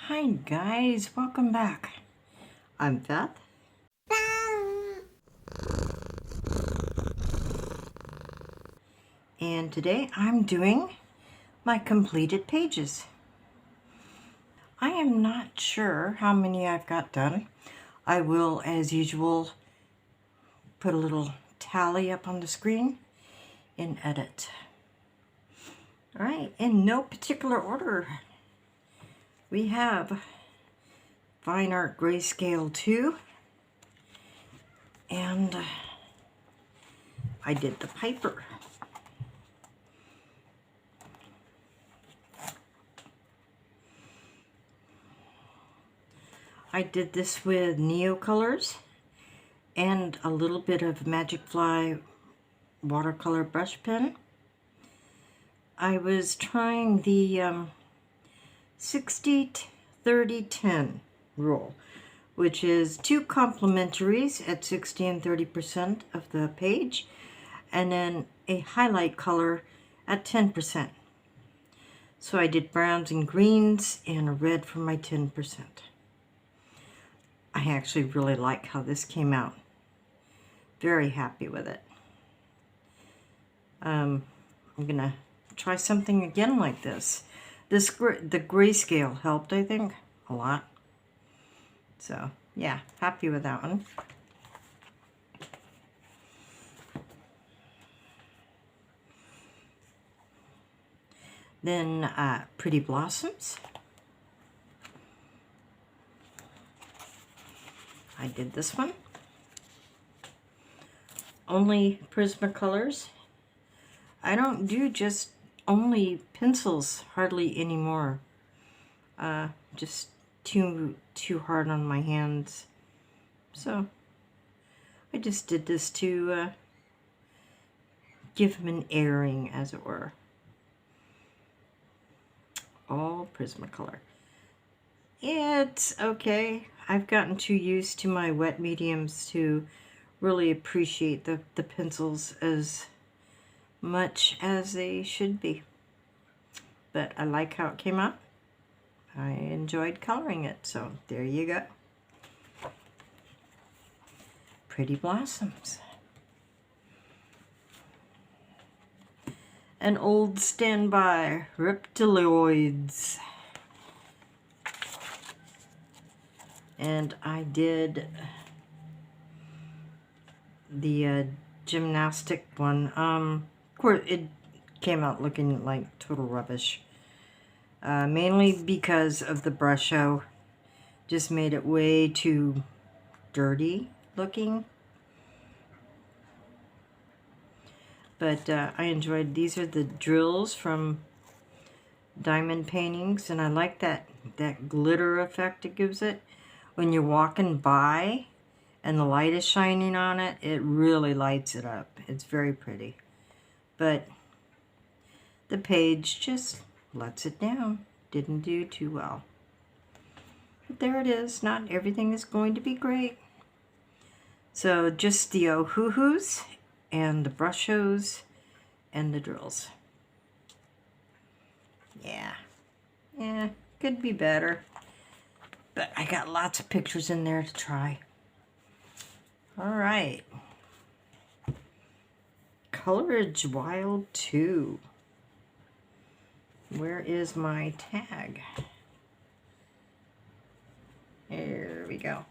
Hi guys, welcome back. I'm Beth. And today I'm doing my completed pages. I am not sure how many I've got done. I will, as usual, put a little tally up on the screen and edit. All right, in no particular order, we have Fine Art Grayscale 2, and I did the Piper. I did this with Neo colors and a little bit of Magic Fly watercolor brush pen. I was trying the 60-30-10 rule, which is 2 complementaries at 60 and 30% of the page, and then a highlight color at 10%. So I did browns and greens and a red for my 10%. I actually really like how this came out. Very happy with it. I'm gonna try something again like this. The grayscale helped, I think, a lot. So yeah, happy with that one. Then Pretty Blossoms. I did this one. Only Prismacolors. I don't do just only pencils hardly anymore. Just too hard on my hands. So I just did this to give them an airing, as it were. All Prismacolor. It's okay. I've gotten too used to my wet mediums to really appreciate the pencils as much as they should be. But I like how it came out. I enjoyed coloring it, so there you go. Pretty Blossoms. An old standby, Reptiloids. And I did the gymnastic one. Of course, it came out looking like total rubbish. Mainly because of the brush show. Just made it way too dirty looking. But I enjoyed, these are the drills from Diamond Paintings, and I like that glitter effect it gives it. When you're walking by and the light is shining on it, it really lights it up. It's very pretty. But the page just lets it down. Didn't do too well. But there it is. Not everything is going to be great. So just the hoo-hoos and the brush-os and the drills. Yeah, could be better. But I got lots of pictures in there to try. All right. Coleridge Wild 2. Where is my tag? Here we go.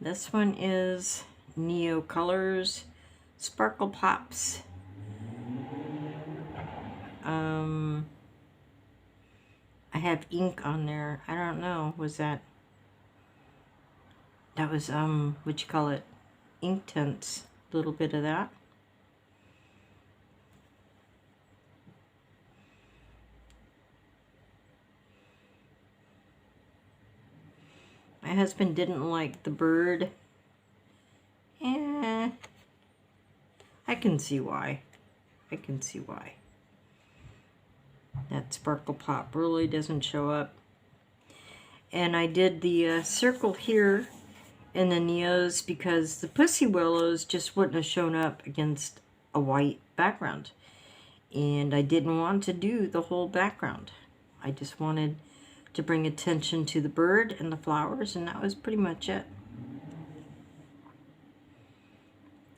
This one is Neo Colors, Sparkle Pops. I have ink on there. I don't know. Was that was what you call it? Ink tints. A little bit of that. My husband didn't like the bird. I can see why. I can see why. That Sparkle Pop really doesn't show up. And I did the circle here in the Neos because the Pussy Willows just wouldn't have shown up against a white background. And I didn't want to do the whole background. I just wanted to bring attention to the bird and the flowers, and that was pretty much it.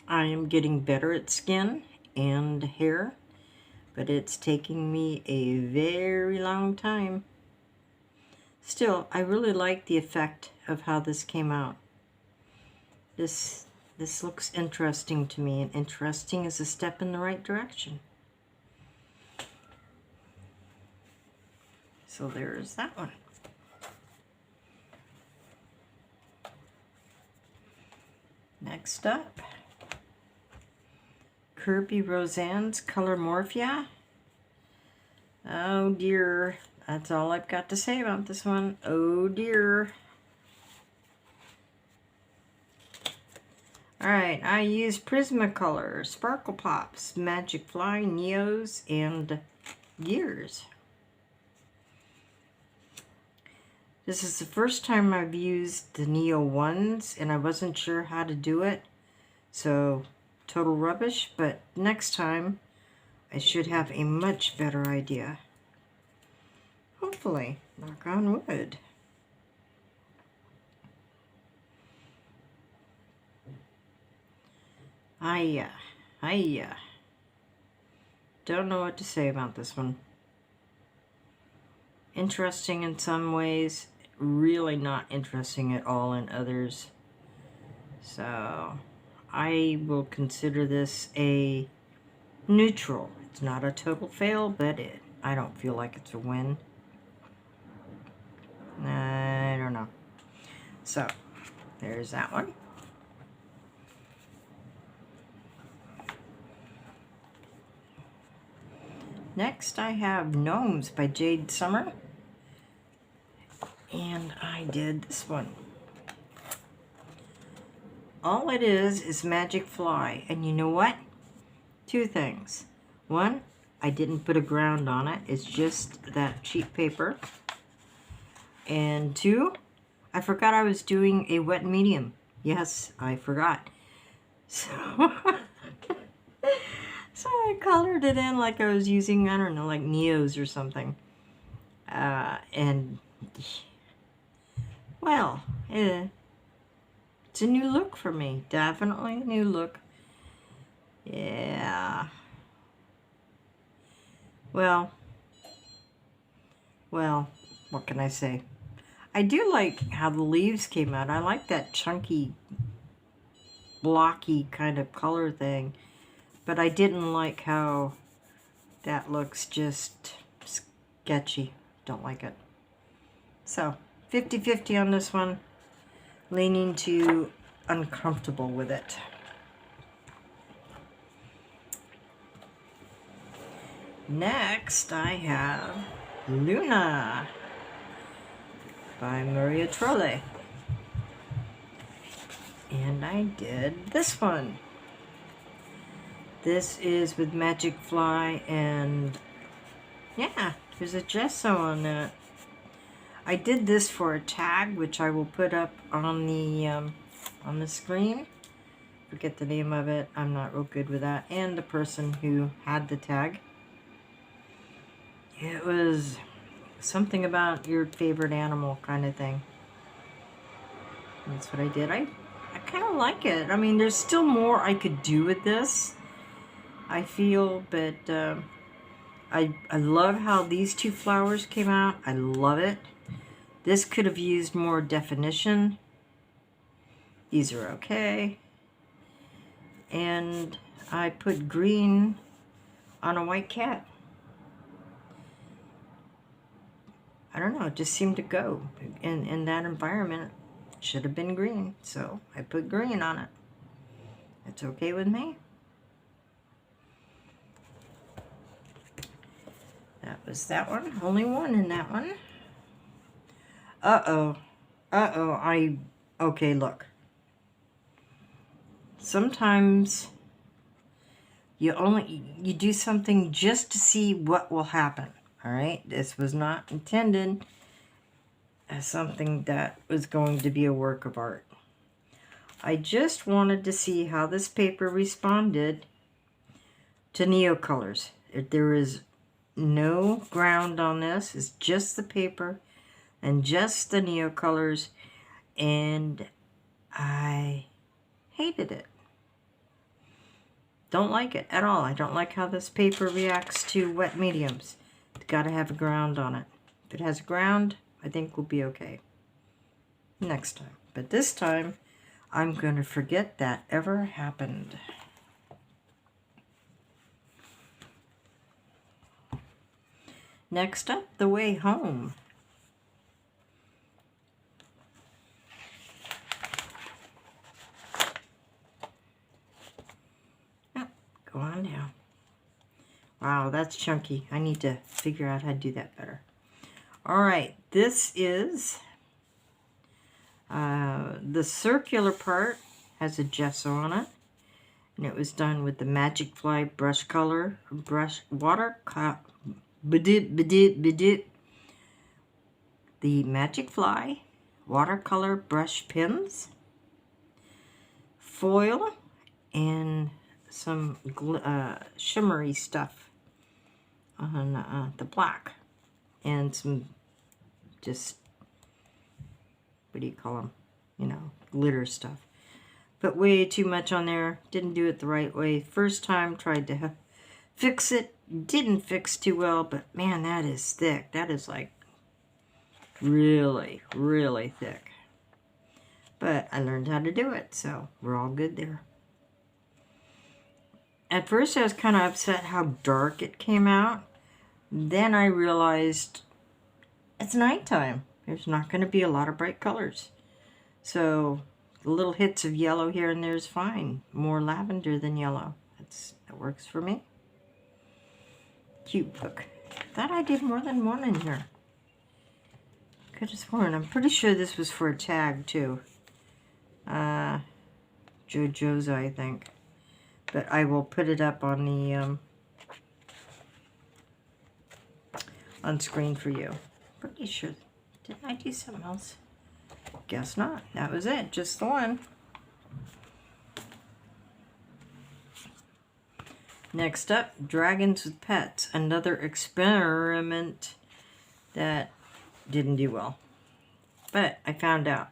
I am getting better at skin and hair, but it's taking me a very long time. Still, I really like the effect of how this came out. This looks interesting to me, and interesting is a step in the right direction. So there's that one. Next up, Kirby Roseanne's Color Morphia. Oh dear, that's all I've got to say about this one. Oh dear. Alright, I use Prismacolor, Sparkle Pops, Magic Fly, Neos, and Gears. This is the first time I've used the Neo ones, and I wasn't sure how to do it, so total rubbish, but next time I should have a much better idea. Hopefully, knock on wood. Hiya. Don't know what to say about this one. Interesting in some ways, really not interesting at all in others. So I will consider this a neutral. It's not a total fail, but I don't feel like it's a win. I don't know. So there's that one. Next I have Gnomes by Jade Summer. And I did this one. All it is Magic Fly. And you know what? Two things. One, I didn't put a ground on it. It's just that cheap paper. And two, I forgot I was doing a wet medium. Yes, I forgot. So, so I colored it in like I was using, I don't know, like Neos or something. And, well, it's a new look for me. Definitely a new look. Yeah. Well, what can I say? I do like how the leaves came out. I like that chunky, blocky kind of color thing. But I didn't like how that looks just sketchy. Don't like it. So, 50-50 on this one. Leaning to uncomfortable with it. Next, I have Luna by Maria Trolle. And I did this one. This is with Magic Fly, and yeah, there's a gesso on that. I did this for a tag, which I will put up on the screen. Forget the name of it. I'm not real good with that. And the person who had the tag. It was something about your favorite animal kind of thing. That's what I did. I kind of like it. I mean, there's still more I could do with this, I feel, but I love how these two flowers came out. I love it. This could have used more definition. These are okay. And I put green on a white cat. I don't know, it just seemed to go. In that environment, it should have been green. So I put green on it. It's okay with me. That was that one. Only one in that one. Uh-oh. Okay, look. Sometimes you do something just to see what will happen. All right? This was not intended as something that was going to be a work of art. I just wanted to see how this paper responded to Neo colors. There is no ground on this. It's just the paper and just the Neo colors, and I hated it. Don't like it at all. I don't like how this paper reacts to wet mediums. It's got to have a ground on it. If it has a ground, I think we'll be okay next time. But this time, I'm going to forget that ever happened. Next up, The Way Home. Oh, go on down. Wow, that's chunky. I need to figure out how to do that better. All right, this is the circular part has a gesso on it, and it was done with the Magic Fly brush color, the Magic Fly watercolor brush pins, foil, and some shimmery stuff on the black, and some just, what do you call them, you know, glitter stuff. But way too much on there. Didn't do it the right way. First time, tried to fix it. Didn't fix too well, but man, that is thick. That is like really, really thick. But I learned how to do it, so we're all good there. At first I was kind of upset how dark it came out. Then I realized it's nighttime. There's not going to be a lot of bright colors. So the little hits of yellow here and there is fine. More lavender than yellow. That works for me. Cute book. Thought I did more than one in here. Could have sworn. I'm pretty sure this was for a tag too. JoJo's, I think. But I will put it up on the on screen for you. Pretty sure. Didn't I do something else? Guess not. That was it. Just the one. Next up, Dragons with Pets. Another experiment that didn't do well. But I found out.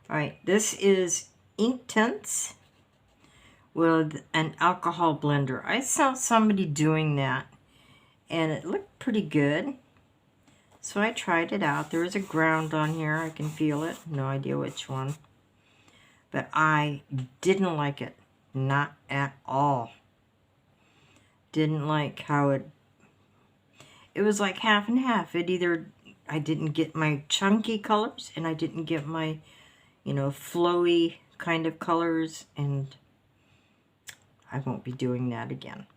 Alright, this is ink tints with an alcohol blender. I saw somebody doing that, and it looked pretty good. So I tried it out. There is a ground on here. I can feel it. No idea which one. But I didn't like it. Not at all. Didn't like how it was like half and half. It either, I didn't get my chunky colors, and I didn't get my, you know, flowy kind of colors, and I won't be doing that again.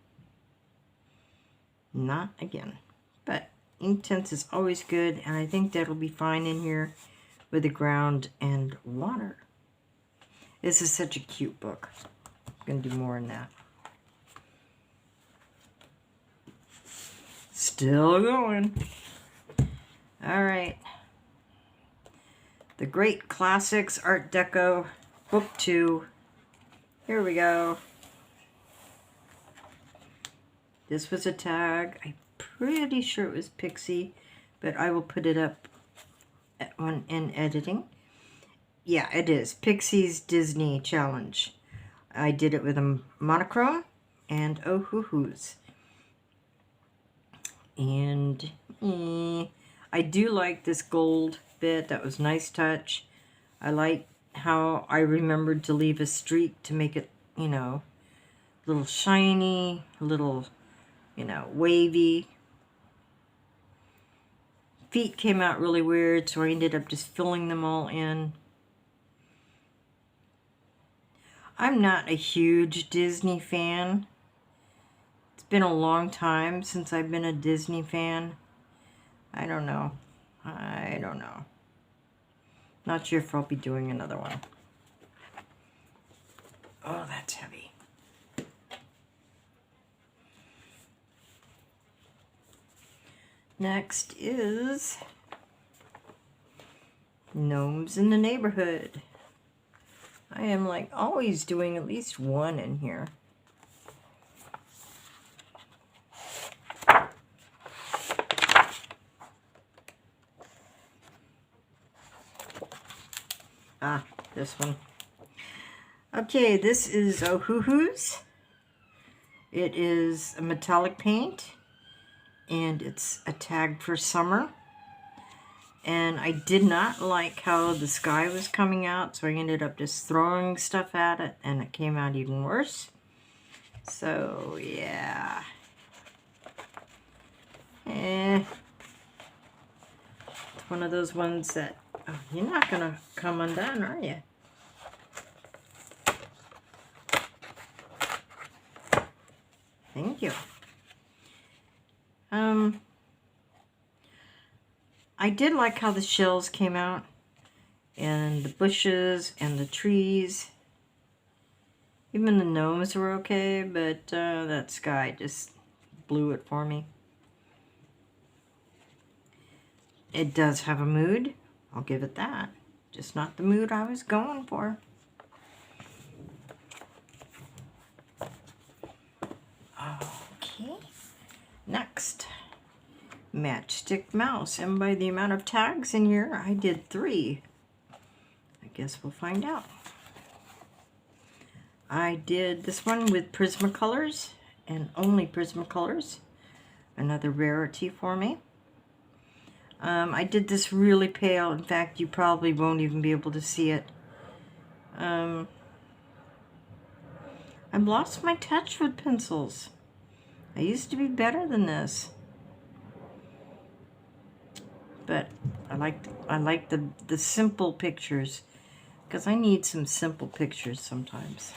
Not again. But ink tints is always good, and I think that'll be fine in here with the ground and water. This is such a cute book. I'm going to do more in that. Still going. All right. The Great Classics Art Deco, Book 2. Here we go. This was a tag. I'm pretty sure it was Pixie, but I will put it up in editing. Yeah, it is. Pixie's Disney Challenge. I did it with a monochrome and oh hoo hoos. And I do like this gold bit. That was a nice touch. I like how I remembered to leave a streak to make it, you know, a little shiny, a little, you know, wavy. Feet came out really weird, so I ended up just filling them all in. I'm not a huge Disney fan. It's been a long time since I've been a Disney fan. I don't know. Not sure if I'll be doing another one. Oh, that's heavy. Next is Gnomes in the Neighborhood. I am like always doing at least one in here. Ah, this one. Okay, this is Ohuhu's. It is a metallic paint, and it's a tag for summer. And I did not like how the sky was coming out, so I ended up just throwing stuff at it, and it came out even worse. So, yeah. It's one of those ones that, oh, you're not going to come undone, are you? Thank you. I did like how the shells came out, and the bushes and the trees. Even the gnomes were okay, but that sky just blew it for me. It does have a mood. I'll give it that. Just not the mood I was going for. Okay. Next. Matchstick mouse. And by the amount of tags in here, I did 3. I guess we'll find out. I did this one with Prismacolors, and only Prismacolors. Another rarity for me. I did this really pale. In fact, you probably won't even be able to see it. I've lost my touch with pencils. I used to be better than this. But I like the simple pictures, because I need some simple pictures sometimes.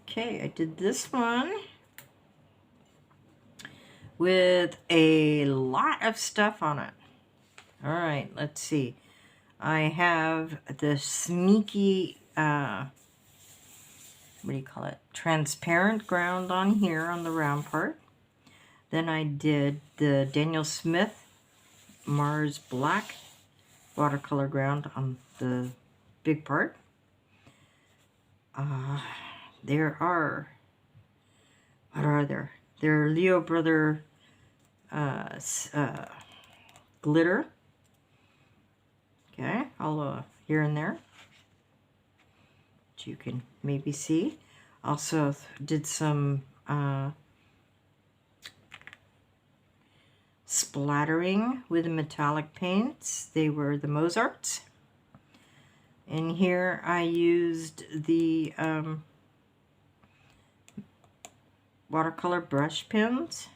Okay, I did this one with a lot of stuff on it. All right, let's see. I have the sneaky, what do you call it? Transparent ground on here on the round part. Then I did the Daniel Smith Mars Black watercolor ground on the big part. There are, what are there? There are Leo Brother glitter. Okay, all here and there, which you can maybe see. Also did some splattering with the metallic paints. They were the Mozarts. And here I used the watercolor brush pens.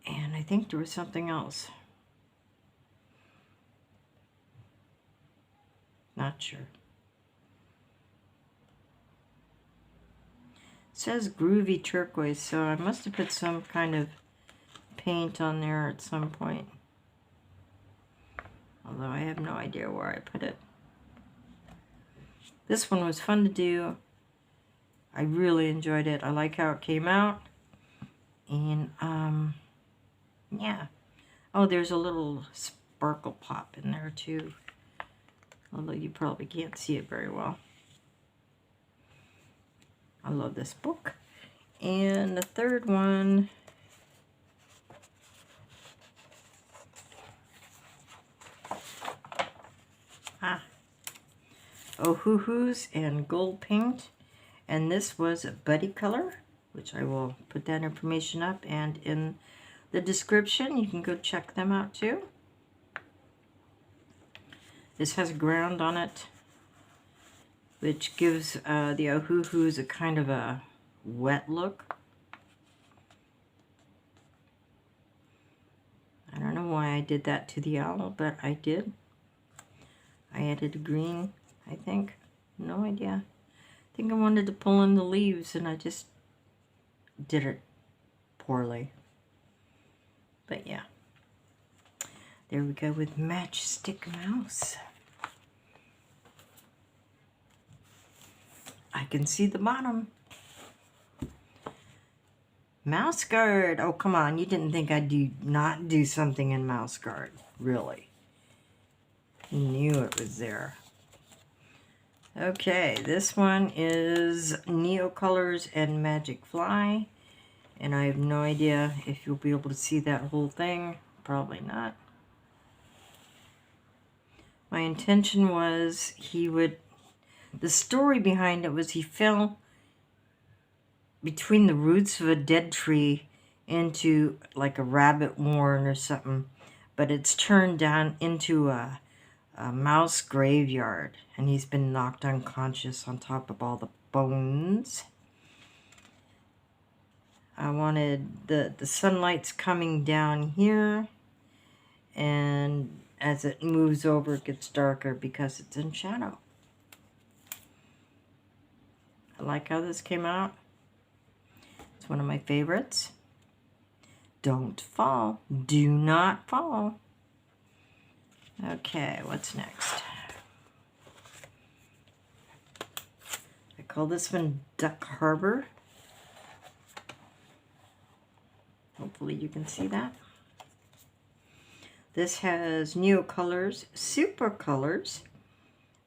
And I think there was something else. Not sure. It says groovy turquoise, so I must have put some kind of paint on there at some point. Although I have no idea where I put it. This one was fun to do. I really enjoyed it. I like how it came out. And, yeah. Oh, there's a little sparkle pop in there, too. Although you probably can't see it very well. I love this book. And the third one, Ohuhu's and gold paint. And this was a buddy color, which I will put that information up, and in the description you can go check them out too. This has a ground on it, which gives the Ohuhu's a kind of a wet look. I don't know why I did that to the owl, but I did. I added a green, I think. No idea. I think I wanted to pull in the leaves, and I just did it poorly. But yeah. There we go with Matchstick Mouse. I can see the bottom. Mouse Guard. Oh, come on. You didn't think I'd not do something in Mouse Guard. Really. You knew it was there. Okay, this one is Neo Colors and Magic Fly. And I have no idea if you'll be able to see that whole thing. probably not. My intention was the story behind it was he fell between the roots of a dead tree into like a rabbit warren or something, but it's turned down into a mouse graveyard, and he's been knocked unconscious on top of all the bones. I wanted the sunlight's coming down here, and as it moves over it gets darker because it's in shadow. I like how this came out. It's one of my favorites. Don't fall. Do not fall. Okay, what's next? I call this one Duck Harbor. Hopefully you can see that. This has Neocolors, Super Colors,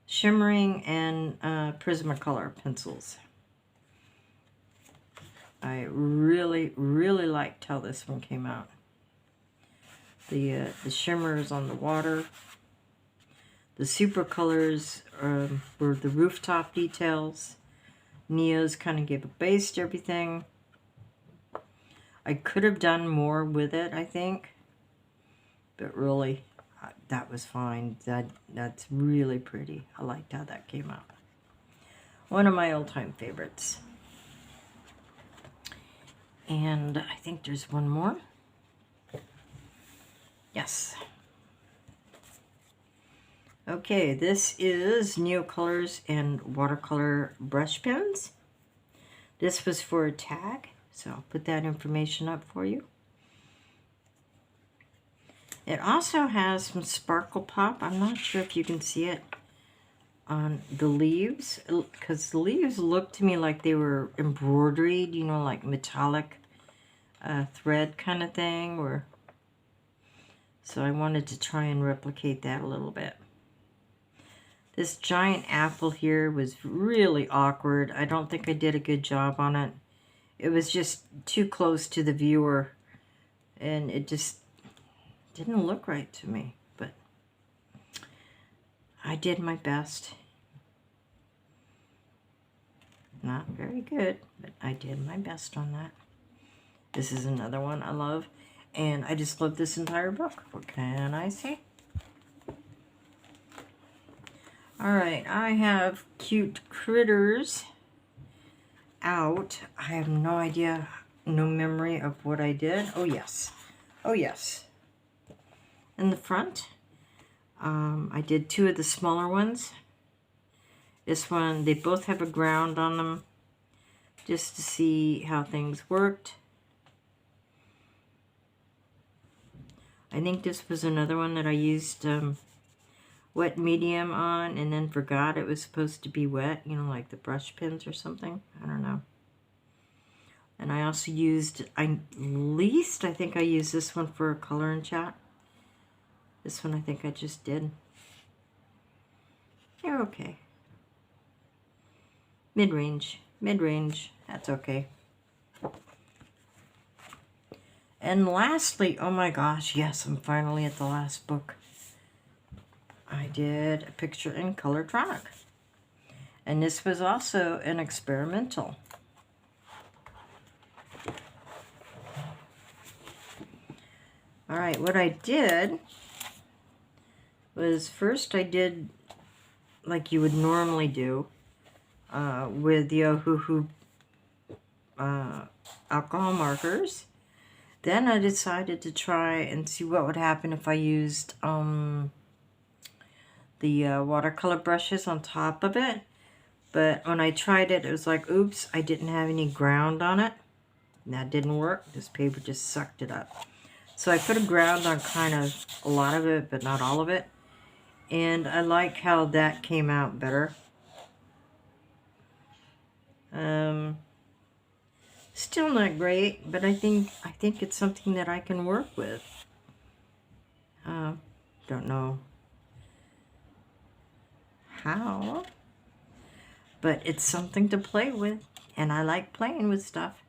Shimmering, and Prismacolor pencils. I really, really liked how this one came out. The shimmers on the water. The Super Colors were the rooftop details. Neo's kind of gave a base to everything. I could have done more with it, I think. But really, that was fine. That's really pretty. I liked how that came out. One of my all-time favorites. And I think there's one more. Yes. Okay, this is Neocolors and watercolor brush pens. This was for a tag, so I'll put that information up for you. It also has some sparkle pop. I'm not sure if you can see it on the leaves, because the leaves look to me like they were embroidered, you know, like metallic thread kind of thing. So I wanted to try and replicate that a little bit. This giant apple here was really awkward. I don't think I did a good job on it. It was just too close to the viewer, and it just didn't look right to me, but I did my best. Not very good, but I did my best on that. This is another one I love, and I just love this entire book. What can I say? Alright, I have Cute Critters out. I have no idea, no memory of what I did. Oh yes. Oh yes. In the front, I did two of the smaller ones. This one, they both have a ground on them, just to see how things worked. I think this was another one that I used wet medium on and then forgot it was supposed to be wet, you know, like the brush pens or something. I don't know. And I also used, I think I used this one for a color and chat. This one I think I just did. They're okay. Mid-range. Mid-range. That's okay. And lastly, oh my gosh, yes, I'm finally at the last book. I did a picture in Colortronic. And this was also an experimental. Alright, what I did was first I did like you would normally do with the Ohuhu alcohol markers. Then I decided to try and see what would happen if I used the watercolor brushes on top of it. But when I tried it, it was like, oops, I didn't have any ground on it. And that didn't work. This paper just sucked it up. So I put a ground on kind of a lot of it, but not all of it. And I like how that came out better. Still not great, but I think it's something that I can work with. Don't know how, but it's something to play with, and I like playing with stuff.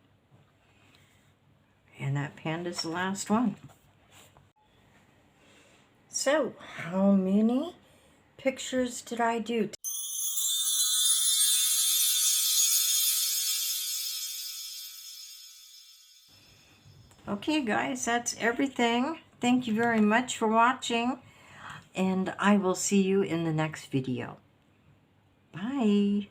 And that panda's the last one. So, how many pictures did I do? Okay, guys, that's everything. Thank you very much for watching, and I will see you in the next video. Bye.